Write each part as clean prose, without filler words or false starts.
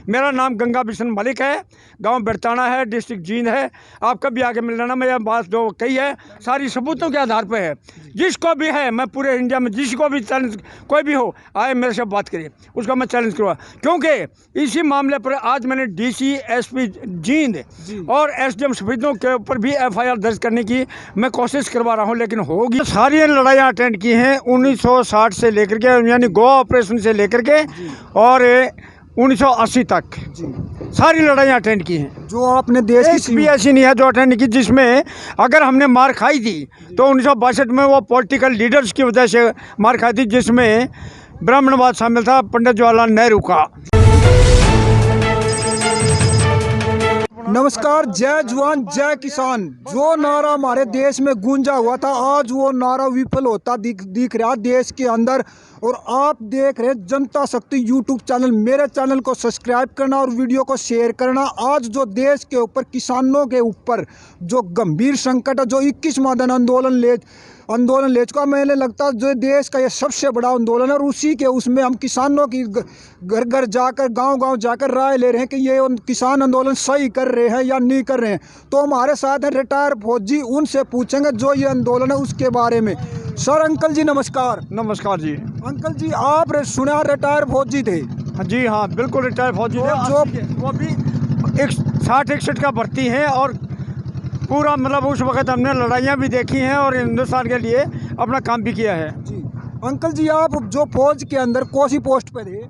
मेरा नाम गंगा बिशन मलिक है, गांव बरताना है, डिस्ट्रिक्ट जींद है। आप कभी आके मिल लेना। मैं यह बात जो कही है सारी सबूतों के आधार पर है। जिसको भी है, मैं पूरे इंडिया में जिसको भी चैलेंज, कोई भी हो आए मेरे से बात करे, उसको मैं चैलेंज करूँगा। क्योंकि इसी मामले पर आज मैंने DC SP जींद और SDM शहीदों के ऊपर भी FIR दर्ज करने की मैं कोशिश करवा रहा हूँ, लेकिन होगी। सारी लड़ाइयाँ अटेंड की हैं 1960 से लेकर के, यानी गोवा ऑपरेशन से लेकर के और 1980 तक सारी लड़ाइयाँ अटेंड की हैं। जो आपने देश एक भी ऐसी नहीं है जो अटेंड की जिसमें अगर हमने मार खाई थी तो 1962 में वो पॉलिटिकल लीडर्स की वजह से मार खाई थी, जिसमें ब्राह्मणवाद शामिल था, पंडित जवाहरलाल नेहरू का। नमस्कार, जय जवान जय किसान। जो नारा हमारे देश में गूंजा हुआ था, आज वो नारा विफल होता दिख रहा देश के अंदर। और आप देख रहे हैं जनता शक्ति यूट्यूब चैनल। मेरे चैनल को सब्सक्राइब करना और वीडियो को शेयर करना। आज जो देश के ऊपर, किसानों के ऊपर जो गंभीर संकट है, जो 21वां दिन आंदोलन ले चुका, मैंने लगता है जो देश का ये सबसे बड़ा आंदोलन है। और उसी के उसमें हम किसानों की घर घर जाकर, गांव-गांव जाकर राय ले रहे हैं कि ये किसान आंदोलन सही कर रहे हैं या नहीं कर रहे हैं। तो हमारे साथ हैं रिटायर फौजी, उनसे पूछेंगे जो ये आंदोलन है उसके बारे में। सर, अंकल जी नमस्कार। नमस्कार जी। अंकल जी, आप सुना रिटायर फौजी थे? जी हाँ, बिल्कुल रिटायर फौजी थे। जो वो भी 60-61 का भर्ती हैं और पूरा मतलब उस वक्त हमने लड़ाइयाँ भी देखी हैं और हिंदुस्तान के लिए अपना काम भी किया है। जी अंकल जी, आप जो फौज के अंदर कौन सी पोस्ट पे थे?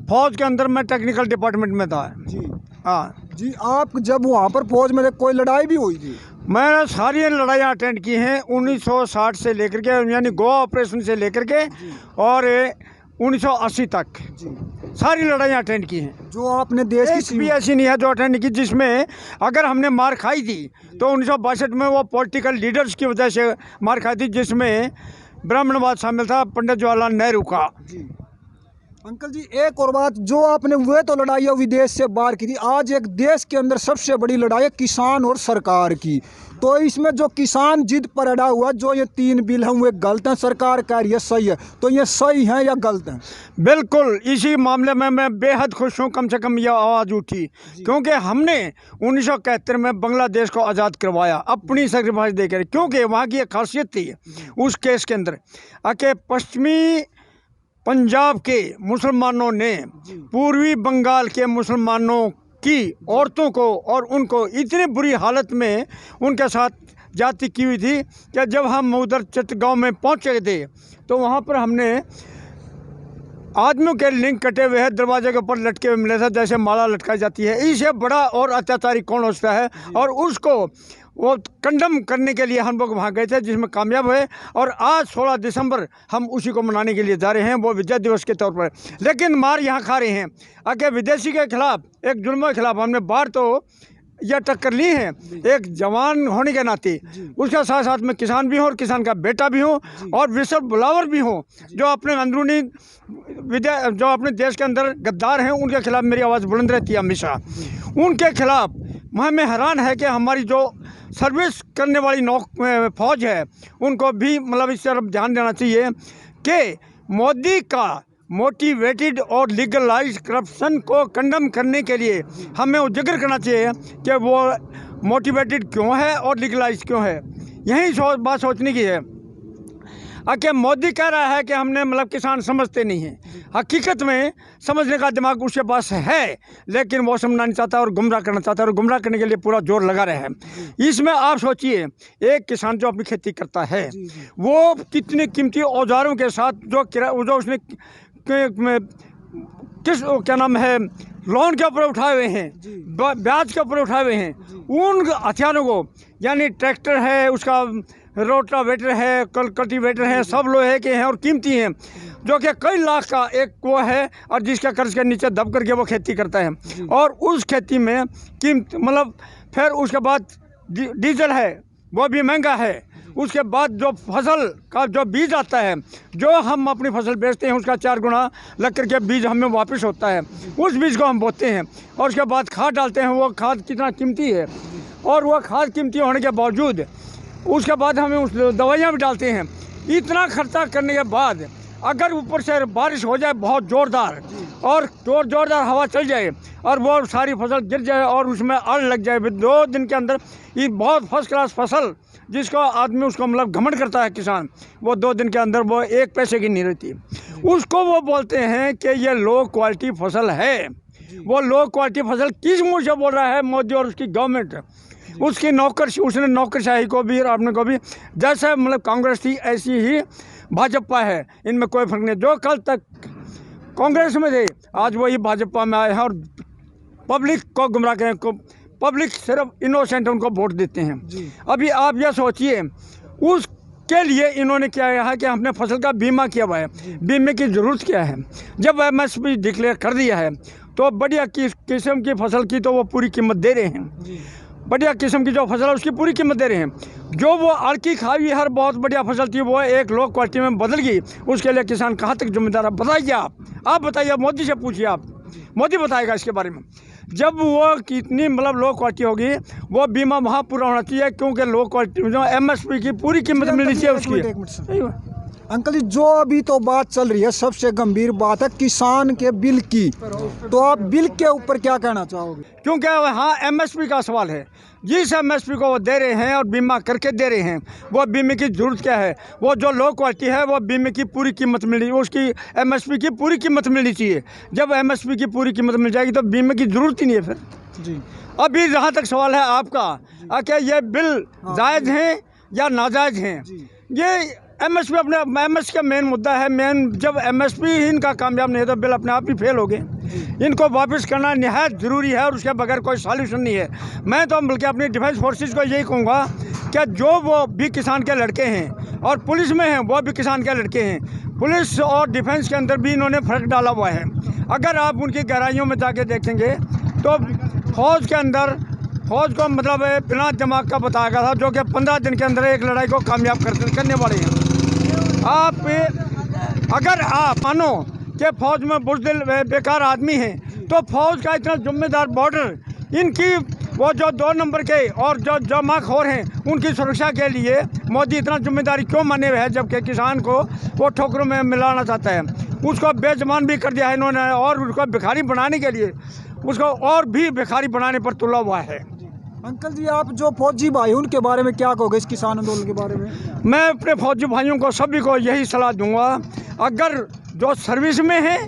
फौज के अंदर मैं टेक्निकल डिपार्टमेंट में था। जी हाँ जी। आप जब वहाँ पर फौज में थे, कोई लड़ाई भी हुई थी? मैंने सारी लड़ाइयाँ अटेंड की हैं 1960 से लेकर के, यानी गोवा ऑपरेशन से लेकर के और 1980 तक सारी लड़ाइयाँ अटेंड की हैं। जो आपने देश एक भी ऐसी नहीं है जो अटेंड की जिसमें अगर हमने मार खाई थी तो 1962 में वो पॉलिटिकल लीडर्स की वजह से मार खाई थी, जिसमें ब्राह्मणवाद शामिल था, पंडित जवाहरलाल नेहरू का। अंकल जी, एक और बात, जो आपने वे तो लड़ाई विदेश से बाहर की थी, आज एक देश के अंदर सबसे बड़ी लड़ाई है किसान और सरकार की। तो इसमें जो किसान जिद पर अड़ा हुआ, जो ये 3 बिल हैं वे गलत हैं, सरकार कह रही है सही है, तो ये सही है या गलत है? बिल्कुल, इसी मामले में मैं बेहद खुश हूँ। कम से कम यह आवाज़ उठी क्योंकि हमने 1971 में बांग्लादेश को आज़ाद करवाया अपनी सेक्रीफाइस देकर, क्योंकि वहाँ की एक खासियत थी उस केस के अंदर कि पश्चिमी पंजाब के मुसलमानों ने पूर्वी बंगाल के मुसलमानों की औरतों को और उनको इतनी बुरी हालत में उनके साथ जाति की हुई थी कि जब हम उधर चित्तगांव में पहुंचे थे तो वहां पर हमने आदमियों के लिंग कटे हुए हैं, दरवाजे के ऊपर लटके हुए मिले थे, जैसे माला लटकाई जाती है। इससे बड़ा और अत्याचारी कौन हो सकता है? और उसको वो कंडम करने के लिए हम लोग वहाँ गए थे, जिसमें कामयाब हुए। और आज 16 दिसंबर हम उसी को मनाने के लिए जा रहे हैं, वो विजय दिवस के तौर पर। लेकिन मार यहाँ खा रहे हैं आके विदेशी के खिलाफ, एक जुल्म के खिलाफ हमने बाहर तो यह टक्कर ली है एक जवान होने के नाते। उसके साथ साथ में किसान भी हूँ और किसान का बेटा भी हूँ और विश्व बुलावर भी हूँ। जो अपने अंदरूनी जो अपने देश के अंदर गद्दार हैं उनके खिलाफ मेरी आवाज़ बुलंद रहती है हमेशा। उनके खिलाफ मैं हैरान है कि हमारी जो सर्विस करने वाली फौज है उनको भी मतलब इस तरफ ध्यान देना चाहिए कि मोदी का मोटिवेटेड और लीगलाइज करप्शन को कंडम करने के लिए हमें उजागर करना चाहिए कि वो मोटिवेटेड क्यों है और लीगलाइज क्यों है। यही बात सोचने की है कि मोदी कह रहा है कि हमने मतलब किसान समझते नहीं हैं। हकीकत में समझने का दिमाग उसके पास है, लेकिन वो समझना नहीं चाहता और गुमराह करना चाहता है और गुमराह करने के लिए पूरा जोर लगा रहे हैं। इसमें आप सोचिए, एक किसान जो अपनी खेती करता है वो कितने कीमती औजारों के साथ जो उसने क्या नाम है लोन के ऊपर उठाए हुए हैं, ब्याज के ऊपर उठाए हुए हैं, उन हथियारों को, यानी ट्रैक्टर है, उसका रोटावेटर है, कल्टीवेटर है, सब लोहे के हैं और कीमती हैं, जो कि कई लाख का एक वो है और जिसका कर्ज के नीचे दब करके वो खेती करता है। और उस खेती में कीमत मतलब फिर उसके बाद डीजल है, वो भी महंगा है। उसके बाद जो फसल का जो बीज आता है, जो हम अपनी फसल बेचते हैं उसका 4 गुना लग करके बीज हमें वापस होता है। उस बीज को हम बोते हैं और उसके बाद खाद डालते हैं। वो खाद कितना कीमती है और वह खाद कीमती होने के बावजूद उसके बाद हमें उस दवाइयाँ भी डालते हैं। इतना खर्चा करने के बाद अगर ऊपर से बारिश हो जाए बहुत ज़ोरदार और जोरदार हवा चल जाए और वो सारी फसल गिर जाए और उसमें अड़ लग जाए 2 दिन के अंदर, ये बहुत फर्स्ट क्लास फसल जिसको आदमी उसको मतलब घमंड करता है किसान, वो 2 दिन के अंदर वो 1 पैसे की नहीं रहती, उसको वो बोलते हैं कि ये लो क्वालिटी फसल है। वो लो क्वालिटी फसल किस मुँह से बोल रहा है मोदी और उसकी गवर्नमेंट? उसकी उसने नौकरशाही को भी और आपने को भी, जैसे मतलब कांग्रेस थी ऐसी ही भाजपा है, इनमें कोई फर्क नहीं। जो कल तक कांग्रेस में थे आज वही भाजपा में आए हैं और पब्लिक को गुमराह करें को, पब्लिक सिर्फ इनोसेंट उनको वोट देते हैं। अभी आप यह सोचिए उसके लिए इन्होंने क्या है कि हमने फसल का बीमा किया हुआ है, बीमे की ज़रूरत क्या है? जब MSP डिक्लेयर कर दिया है तो बढ़िया किस्म की फसल की तो वो पूरी कीमत दे रहे हैं, बढ़िया किस्म की जो फसल है उसकी पूरी कीमत दे रहे हैं। जो वो अड़की खाई हर बहुत बढ़िया फसल थी वो एक लो क्वालिटी में बदल गई, उसके लिए किसान कहाँ तक जिम्मेदार है? बताइए आप बताइए, मोदी से पूछिए, आप मोदी बताएगा इसके बारे में। जब वो कितनी मतलब लो क्वालिटी होगी वो बीमा वहाँ पूरा होना चाहिए, क्योंकि लो क्वालिटी जो MSP की पूरी कीमत मिलनी चाहिए उसकी। अंकल जी, जो अभी तो बात चल रही है सबसे गंभीर बात है किसान के बिल की, तो आप बिल के ऊपर क्या कहना चाहोगे? क्योंकि हाँ MSP का सवाल है, जिस MSP को वो दे रहे हैं और बीमा करके दे रहे हैं वो बीमे की ज़रूरत क्या है? वो जो लो क्वालिटी है वो बीमे की पूरी कीमत मिलनी, उसकी MSP की पूरी कीमत मिलनी चाहिए। जब MSP की पूरी कीमत मिल जाएगी तो बीमे की ज़रूरत ही नहीं है फिर जी। अभी जहाँ तक सवाल है आपका, क्या ये बिल जायज़ हैं या नाजायज़ हैं? ये MSP अपने MSP का मेन मुद्दा है। जब MSP ही इनका कामयाब नहीं है तो बिल अपने आप ही फेल हो गए। इनको वापस करना निहायत ज़रूरी है और उसके बगैर कोई सॉल्यूशन नहीं है। मैं तो बल्कि अपनी डिफेंस फोर्सेस को यही कहूँगा कि जो वो भी किसान के लड़के हैं और पुलिस में हैं वो भी किसान के लड़के हैं, पुलिस और डिफेंस के अंदर भी इन्होंने फ़र्क डाला हुआ है। अगर आप उनकी गहराइयों में जाके देखेंगे तो फौज के अंदर फौज को मतलब बिना दिमाग का बताया गया था, जो कि 15 दिन के अंदर एक लड़ाई को कामयाब करने वाले हैं। अगर आप मानो कि फौज में बुज़दिल बेकार आदमी हैं तो फौज का इतना जिम्मेदार बॉर्डर इनकी वो जो 2 नंबर के और जो जमाखोर हैं उनकी सुरक्षा के लिए मोदी इतना जिम्मेदारी क्यों माने हुए है, जबकि किसान को वो ठोकरों में मिलाना चाहता है? उसको बेज़बान भी कर दिया है इन्होंने और उसको भिखारी बनाने के लिए उसको और भी भिखारी बनाने पर तुला हुआ है। अंकल जी, आप जो फौजी भाई उनके बारे में क्या कहोगे इस किसान आंदोलन के बारे में? मैं अपने फौजी भाइयों को सभी को यही सलाह दूंगा, अगर जो सर्विस में हैं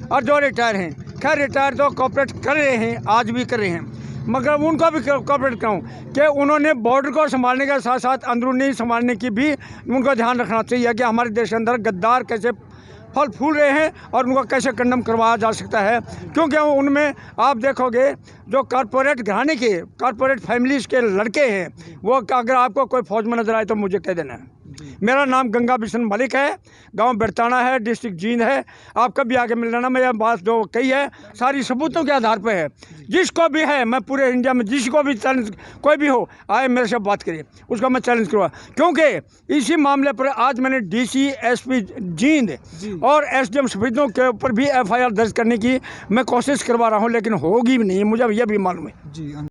और जो रिटायर हैं, खैर रिटायर तो कॉपरेट कर रहे हैं, आज भी कर रहे हैं, मगर उनको भी कॉपरेट कहूँ कि उन्होंने बॉर्डर को संभालने के साथ साथ अंदरूनी संभालने की भी उनको ध्यान रखना चाहिए कि हमारे देश के अंदर गद्दार कैसे फल फूल रहे हैं और उनको कैसे कंडम करवाया जा सकता है। क्योंकि उनमें आप देखोगे जो कॉरपोरेट घराने के कॉरपोरेट फैमिलीज़ के लड़के हैं वो, अगर आपको कोई फौज में नजर आए तो मुझे कह देना है। मेरा नाम गंगा बिशन मलिक है, गांव बरताना है, डिस्ट्रिक्ट जींद है। आप कभी आगे मिल लेना, मैं यह बात जो कही है सारी सबूतों के आधार पर है। जिसको भी है, मैं पूरे इंडिया में जिसको भी चैलेंज कोई भी हो आए मेरे से बात करिए, उसको मैं चैलेंज करूँगा। क्योंकि इसी मामले पर आज मैंने DC SP जींद और SDM सफेदों के ऊपर भी FIR दर्ज करने की मैं कोशिश करवा रहा हूँ, लेकिन होगी भी नहीं, मुझे यह भी मालूम है। जी।